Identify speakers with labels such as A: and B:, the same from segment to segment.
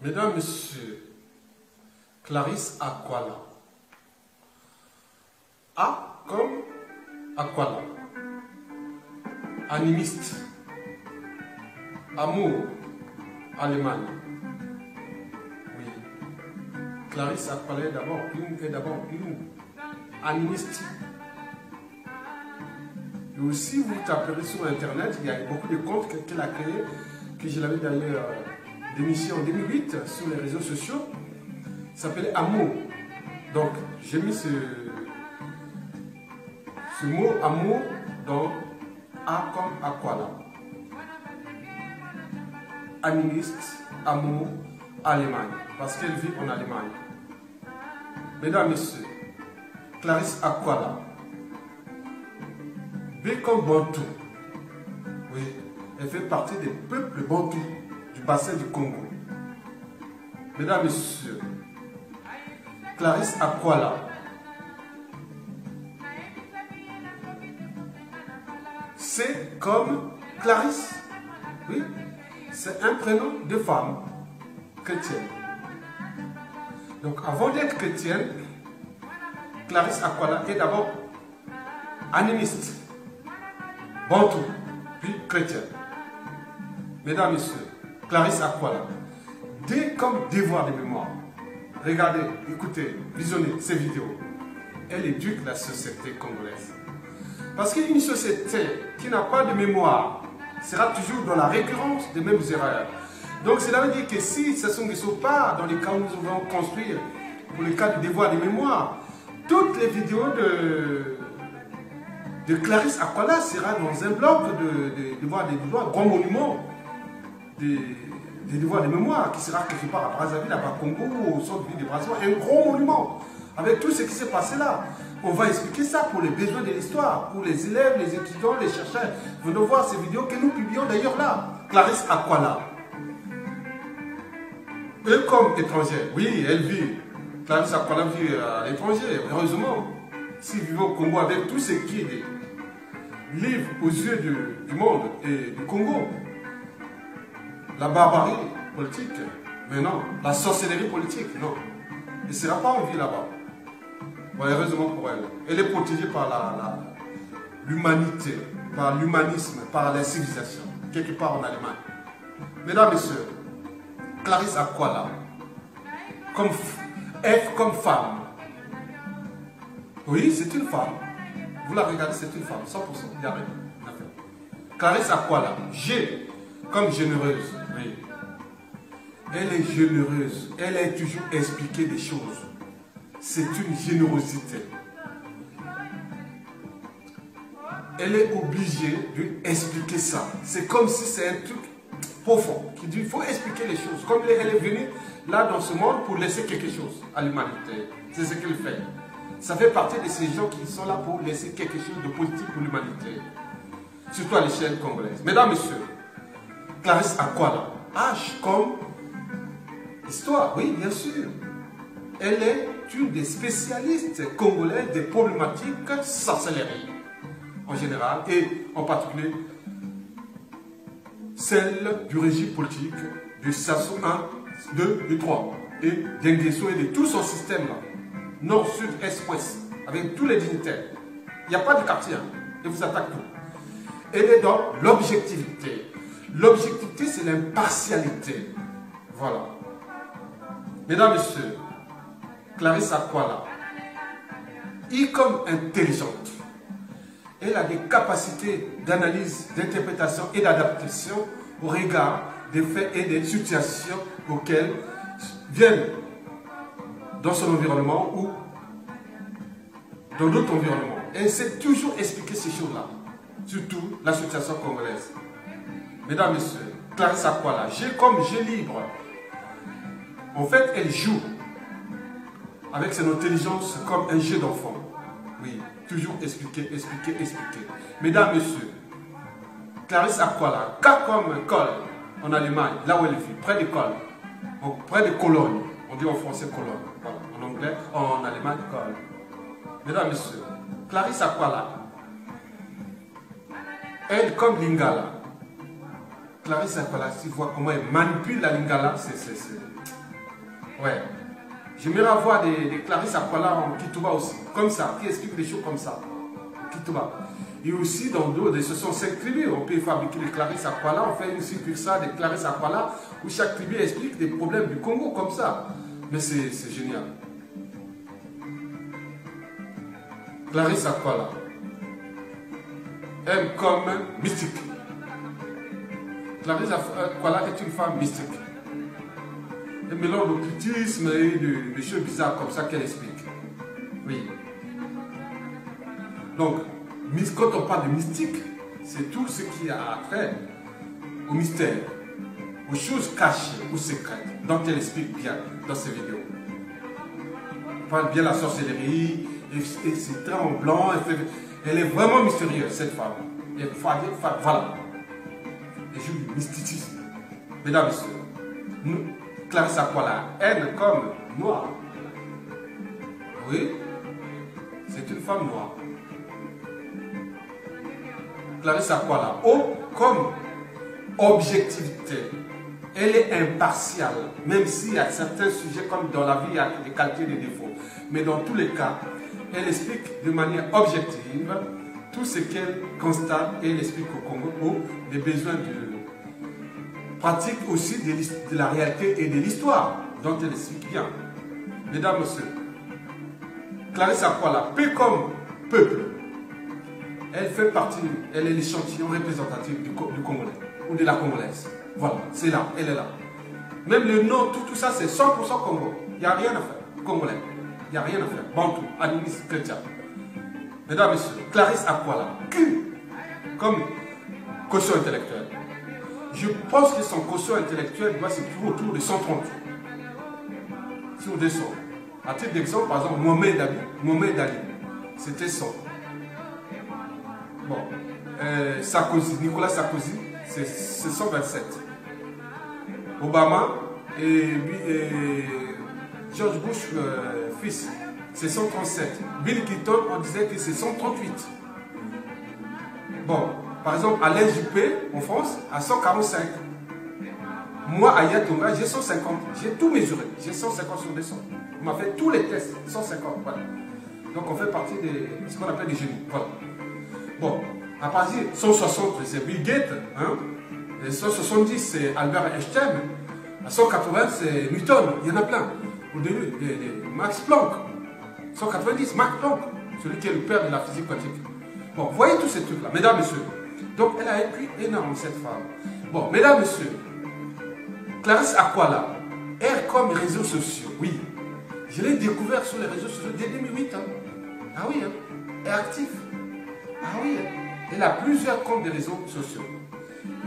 A: Mesdames, Messieurs, Clarisse Aquala. A comme Aquala. Animiste. Amour. Allemagne. Oui. Clarisse Aquala est d'abord une animiste. Et aussi, vous taperez sur Internet, il y a beaucoup de comptes qu'elle a créés, que je l'avais d'ailleurs déniché en 2008 sur les réseaux sociaux. Ça s'appelait Amour. Donc, j'ai mis ce mot Amour dans A comme Aquala. Animiste, Amour, Allemagne. Parce qu'elle vit en Allemagne. Mesdames, Messieurs, Clarisse Aquala. B comme Bantou. Oui, elle fait partie des peuples Bantou du bassin du Congo. Mesdames, Messieurs, Clarisse Aquala. C'est comme Clarisse. Oui, c'est un prénom de femme chrétienne. Donc avant d'être chrétienne, Clarisse Aquala est d'abord animiste, Bantou, puis chrétienne. Mesdames, Messieurs, Clarisse Aquala. D comme devoir de mémoire. Regardez, écoutez, visionnez ces vidéos. Elle éduque la société congolaise. Parce qu'une société qui n'a pas de mémoire sera toujours dans la récurrence des mêmes erreurs. Donc cela veut dire que si ce ne sont pas dans les cas où nous allons construire, pour le cas du devoir de mémoire, toutes les vidéos de Clarisse Aquala sera dans un bloc de devoirs, grand monument des devoirs de mémoire qui sera quelque part à Brazzaville, à Bakongo, au centre-ville de Brazzaville, un gros monument avec tout ce qui s'est passé là. On va expliquer ça pour les besoins de l'histoire, pour les élèves, les étudiants, les chercheurs. Vous devez voir ces vidéos que nous publions d'ailleurs là. Clarisse Aquala. Eux comme étrangers, oui, elle vit. Clarisse Aquala vit à l'étranger, heureusement. S'ils vivent au Congo avec tout ce qui est livre aux yeux du monde et du Congo, la barbarie politique, mais non, la sorcellerie politique, non. Elle ne sera pas en vie là-bas. Bon, heureusement pour elle. Elle est protégée par l'humanité, par l'humanisme, par la civilisation, quelque part en Allemagne. Mesdames, Messieurs, Clarisse Aquala, comme F comme femme. Oui, c'est une femme. Vous la regardez, c'est une femme, 100%. Il n'y a rien à faire. Clarisse Aquala, G comme généreuse. Oui. Elle est généreuse. Elle a toujours expliqué des choses. C'est une générosité. Elle est obligée d'expliquer ça. C'est comme si c'est un truc profond. Qui dit, il faut expliquer les choses. Comme elle est venue là dans ce monde pour laisser quelque chose à l'humanité. C'est ce qu'elle fait. Ça fait partie de ces gens qui sont là pour laisser quelque chose de positif pour l'humanité. Surtout à l'échelle congolaise. Mesdames, Messieurs, Clarisse Aquala. H comme histoire. Oui, bien sûr. Elle est une des spécialistes congolaises des problématiques sorcellerie en général et en particulier celle du régime politique du Sassou 1, 2 et 3 et d'Inguesso et de tout son système là, nord, sud, est, ouest, avec tous les dignitaires. Il n'y a pas de quartier, hein, et vous attaquez tout. Elle est dans l'objectivité. L'objectivité, c'est l'impartialité. Voilà. Mesdames, Messieurs, Clarisse Aquala, I comme intelligente. Elle a des capacités d'analyse, d'interprétation et d'adaptation au regard des faits et des situations auxquelles viennent dans son environnement ou dans d'autres environnements. Elle sait toujours expliquer ces choses-là, surtout la situation congolaise. Mesdames, Messieurs, Clarisse Aquala, G comme G libre. En fait, elle joue avec son intelligence comme un jeu d'enfant. Oui, toujours expliquer, expliquer, expliquer. Mesdames, Messieurs, Clarisse Aquala, K comme Col en Allemagne, là où elle vit, près de Col, près de Cologne. On dit en français Cologne, voilà. En anglais, en allemand, Col. Mesdames, Messieurs, Clarisse Aquala, elle comme Lingala. Clarisse Aquala, si vous voyez comment elle manipule la Lingala, Ouais. J'aimerais avoir des Clarisse Aquala en Kituba aussi, comme ça, qui expliquent des choses comme ça. Kituba. Et aussi dans d'autres, ce sont 5 tribus. On peut fabriquer des Clarisse Aquala, on fait une succursale des Clarisse Aquala, où chaque tribu explique des problèmes du Congo comme ça. Mais c'est génial. Clarisse Aquala. Elle comme mystique. Clarisse Aquala est une femme mystique. Elle mélange l'occultisme et des choses bizarres comme ça qu'elle explique. Oui. Donc, quand on parle de mystique, c'est tout ce qui a trait au mystère, aux choses cachées ou secrètes, dont elle explique bien dans ses vidéos. Elle parle bien de la sorcellerie, et c'est très en blanc, elle est vraiment mystérieuse, cette femme. Voilà. Elle joue du mysticisme. Mesdames et messieurs, nous, Clarisse Aquala, haine comme noire. Oui, c'est une femme noire. Clarisse Aquala, O comme objectivité. Elle est impartiale, même s'il y a certains sujets comme dans la vie, il y a des qualités et des défauts. Mais dans tous les cas, elle explique de manière objective tout ce qu'elle constate et elle explique au Congo des besoins de pratique aussi de la réalité et de l'histoire dont elle explique bien. Mesdames, Messieurs, Clarisse Aquala, peu comme peuple, elle fait partie, elle est l'échantillon représentatif du Congolais ou de la Congolaise. Voilà, c'est là, elle est là. Même le nom, tout ça, c'est 100% Congo. Il n'y a rien à faire. Congolais. Il n'y a rien à faire. Bantou, animiste, chrétien. Mesdames, Messieurs, Clarisse Aquala, comme caution intellectuelle. Je pense que son quotient intellectuel doit se trouver autour de 130. Sur 200. À titre d'exemple, par exemple, Mohamed Ali, c'était 100. Bon. Sarkozy, Nicolas Sarkozy, c'est 127. Obama et George Bush, fils, c'est 137. Bill Clinton, on disait que c'est 138. Bon. Par exemple, Alain Juppé, en France, à 145. Moi, à Yatonga, j'ai 150. J'ai tout mesuré. J'ai 150 sur 200. On m'a fait tous les tests. 150. Voilà. Donc, on fait partie de ce qu'on appelle des génies. Voilà. Bon, à partir de 160, c'est Bill Gates. Hein? Et 170, c'est Albert Einstein. À 180, c'est Newton. Il y en a plein. Au début, Max Planck. 190, Max Planck. Celui qui est le père de la physique quantique. Bon, voyez tous ces trucs-là, mesdames, messieurs. Donc, elle a un prix énorme, cette femme. Bon, mesdames, messieurs, Clarisse Aquala, elle comme réseaux sociaux, oui. Je l'ai découvert sur les réseaux sociaux dès 2008. Hein. Ah oui, hein. Elle est active. Ah oui, hein. Elle a plusieurs comptes de réseaux sociaux.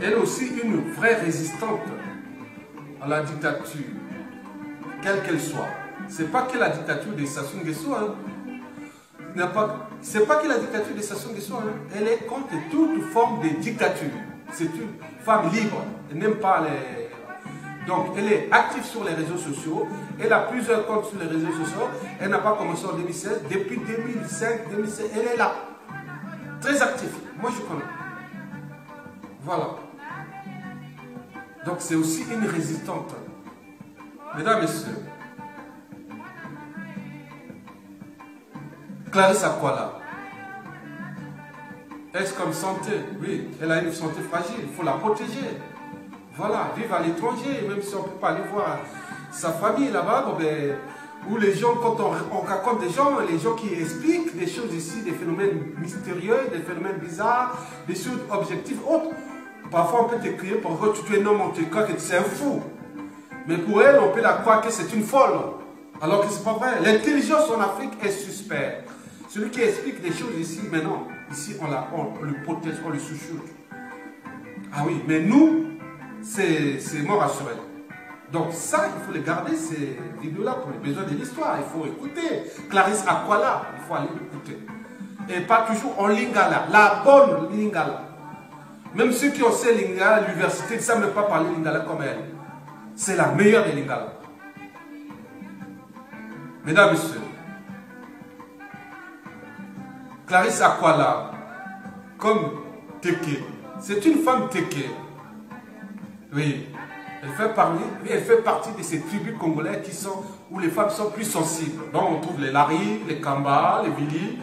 A: Elle est aussi une vraie résistante à la dictature, quelle qu'elle soit. Ce n'est pas que la dictature de Sassou Nguesso, hein. C'est pas que la dictature de Sassou Nguesso, hein. Elle est contre toute forme de dictature. C'est une femme libre. Elle n'aime pas les... Donc, elle est active sur les réseaux sociaux. Elle a plusieurs comptes sur les réseaux sociaux. Elle n'a pas commencé en 2016. Depuis 2005, 2016, elle est là. Très active. Moi, je connais. Voilà. Donc, c'est aussi une résistante. Mesdames, Messieurs, Clarisse Aquala. Est-ce comme santé? Oui, elle a une santé fragile, il faut la protéger. Voilà, vivre à l'étranger, même si on ne peut pas aller voir sa famille là-bas, bon ben, où les gens, quand on raconte des gens, les gens qui expliquent des choses ici, des phénomènes mystérieux, des phénomènes bizarres, des choses objectives, autres. Parfois on peut t'écrire pour que tu es un homme, on te croit que c'est un fou. Mais pour elle, on peut la croire que c'est une folle. Alors que ce n'est pas vrai. L'intelligence en Afrique est suspecte. Celui qui explique des choses ici, mais non, ici on le protège, on le chouchoute. Ah oui, mais nous, c'est mort assuré. Donc ça, il faut les garder, ces vidéos-là, pour les besoins de l'histoire. Il faut écouter. Clarisse Aquala, il faut aller écouter. Et pas toujours en lingala, la bonne lingala. Même ceux qui ont fait lingala à l'université ne savent même pas parler lingala comme elle. C'est la meilleure des lingala. Mesdames, Messieurs, Clarisse Aquala, comme Teke, c'est une femme Teke. Oui, Elle fait partie de ces tribus congolaises où les femmes sont plus sensibles. Donc on trouve les Lari, les Kamba, les Vili.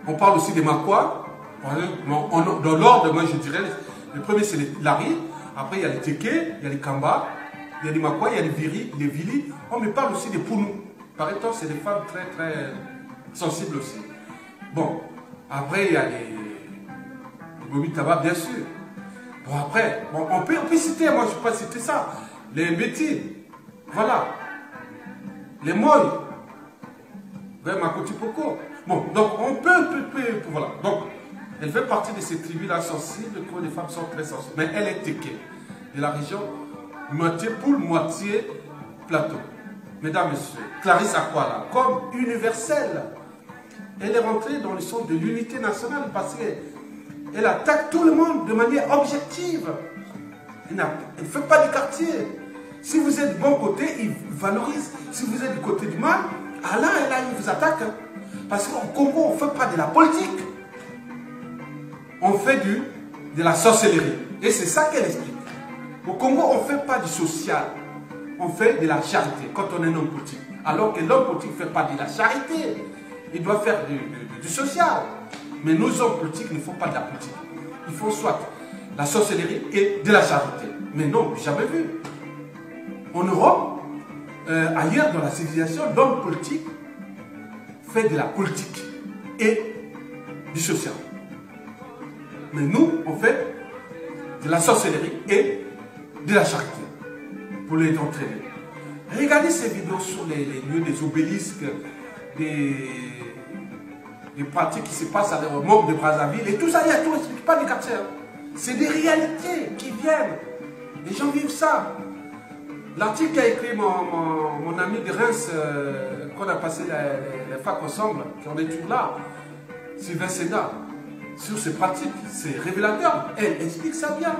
A: On parle aussi des Makwa. Dans l'ordre, moi je dirais, le premier c'est les Lari, après il y a les Teke, il y a les Kamba, il y a les Makwa, il y a les Vili. On me parle aussi des Pounou. Par exemple, c'est des femmes très très sensibles aussi. Bon, après il y a les Bomi Taba, bien sûr. Bon, après, on peut citer, moi je ne peux pas citer ça. Les Mbeti, voilà. Les Moy, vers Makoti Poko. Bon, donc on peut, voilà. Donc, elle fait partie de ces tribus-là sensibles, où les femmes sont très sensibles. Mais elle est Teke, de la région moitié poule, moitié plateau. Mesdames, Messieurs, Clarisse Akwala, comme universelle, elle est rentrée dans le sens de l'unité nationale parce qu'elle attaque tout le monde de manière objective. Elle ne fait pas du quartier. Si vous êtes du bon côté, il valorise. Si vous êtes du côté du mal, là, il vous attaque. Parce qu'au Congo, on ne fait pas de la politique. On fait de la sorcellerie. Et c'est ça qu'elle explique. Au Congo, on ne fait pas du social. On fait de la charité quand on est un homme politique. Alors que l'homme politique ne fait pas de la charité. Il doit faire du social. Mais nos hommes politiques ne font pas de la politique. Ils font soit la sorcellerie et de la charité. Mais non, jamais vu. En Europe, ailleurs dans la civilisation, l'homme politique fait de la politique et du social. Mais nous, on fait de la sorcellerie et de la charité pour les entraîner. Regardez ces vidéos sur les lieux des obélisques, des pratiques qui se passent à l'aéroport de Brazzaville et tout ça, il y a tout, on n'explique pas des quartiers. C'est des réalités qui viennent. Les gens vivent ça. L'article qu'a écrit mon ami de Reims, qu'on a passé les facs ensemble, qui en est toujours là, Sylvain Sénat, sur ces pratiques, c'est révélateur. Elle explique ça bien.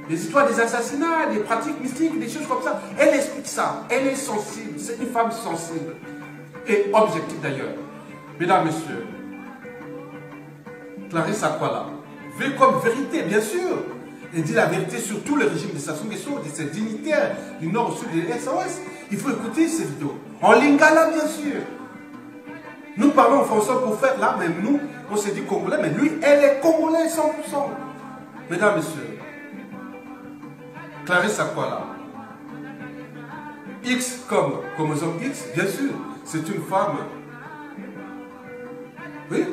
A: Les histoires des assassinats, des pratiques mystiques, des choses comme ça, elle explique ça. Elle est sensible, c'est une femme sensible. Et objective d'ailleurs. Mesdames, Messieurs, Clarisse Akwala, vue comme vérité, bien sûr. Elle dit la vérité sur tout le régime de Sassou Nguesso, de ses dignitaires du nord au sud de l'est à l'ouest. Il faut écouter ces vidéos. En lingala, bien sûr. Nous parlons en français pour faire là, même nous, on s'est dit congolais, mais lui, elle est congolaise 100%. Mesdames, Messieurs, Clarisse Akwala, X comme chromosome X, bien sûr, c'est une femme. Oui,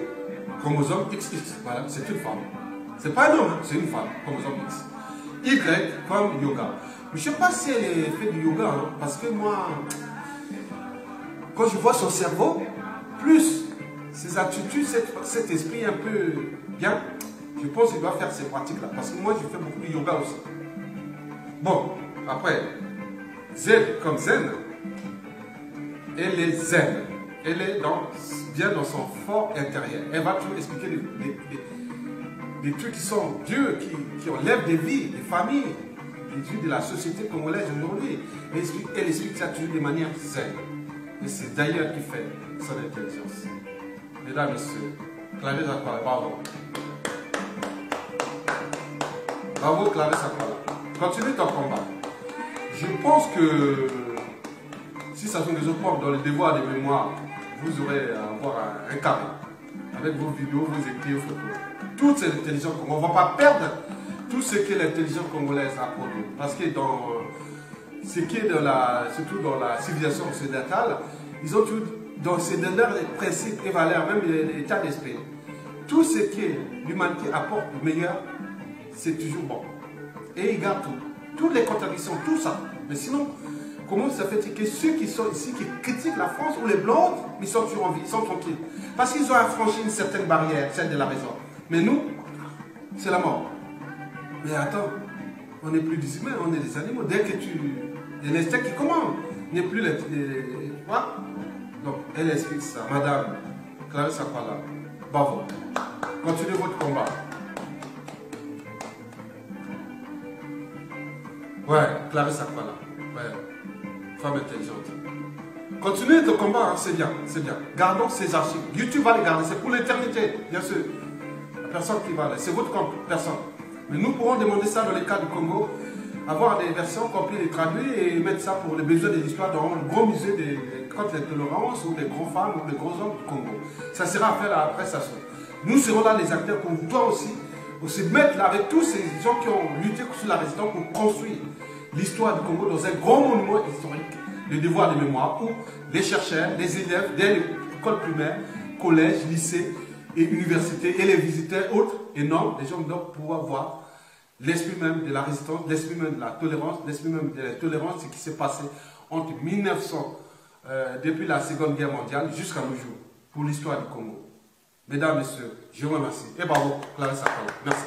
A: chromosome XX, voilà, c'est une femme. C'est pas un homme, c'est une femme, chromosome X. Y comme yoga. Mais je ne sais pas si elle fait du yoga, hein, parce que moi, quand je vois son cerveau, plus ses attitudes, cet esprit un peu bien, je pense qu'il doit faire ces pratiques-là. Parce que moi, je fais beaucoup de yoga aussi. Bon, après, Z comme zen, elle est zen. Elle est bien dans son fort intérieur. Elle va toujours expliquer des trucs qui sont Dieu, qui enlèvent des vies, des familles, des vies de la société congolaise aujourd'hui. Elle explique ça toujours de manière zen. Et c'est d'ailleurs qui fait son intelligence. Mesdames, Messieurs, Clarisse Akwala, bravo. Bravo Clarisse Akwala. Continue ton combat. Je pense que si ça sont des autres dans le devoir de mémoire, vous aurez à avoir un carré avec vos vidéos, vos écrits, vos photos. Toute cette intelligence, on ne va pas perdre tout ce que l'intelligence congolaise a produit. Parce que dans ce qui est surtout dans la civilisation occidentale, ils ont tout, dans leurs principes et valeurs, même l'état d'esprit. Tout ce que l'humanité apporte de meilleur, c'est toujours bon. Et ils gardent tout. Toutes les contradictions, tout ça. Mais sinon, comment ça fait que ceux qui sont ici, qui critiquent la France ou les Blancs, ils sont toujours en vie, ils sont tranquilles. Parce qu'ils ont affranchi une certaine barrière, celle de la raison. Mais nous, c'est la mort. Mais attends, on n'est plus des humains, on est des animaux. Dès que il y a l'instinct qui commande, il n'est plus les... Quoi? Donc, elle explique ça. Madame Clarisse Akwala, bravo. Continuez votre combat. Ouais, Clarisse Akwala. Ouais, femme intelligente. Continuez ton combat, hein, c'est bien, c'est bien. Gardons ces archives. YouTube va les garder, c'est pour l'éternité, bien sûr. La personne qui va là, c'est votre compte, personne. Mais nous pourrons demander ça dans les cas du Congo. avoir des versions copiées et traduites et mettre ça pour les besoins de l'histoire dans le gros musée des contre l'intolérance ou des grands femmes ou des grands hommes du Congo. Ça sera à faire à la prestation. Nous serons là les acteurs pour toi aussi mettre là avec tous ces gens qui ont lutté sur la résistance pour construire l'histoire du Congo dans un grand monument historique, le devoir de mémoire, où les chercheurs, les élèves dès l'école primaire, collège, lycée et université et les visiteurs autres et non, les gens doivent pouvoir voir l'esprit même de la résistance, l'esprit même de la tolérance, l'esprit même de la tolérance, ce qui s'est passé entre 1900, depuis la Seconde Guerre mondiale jusqu'à nos jours, pour l'histoire du Congo. Mesdames, Messieurs, je vous remercie. Et bravo, Clarisse Akao. Merci.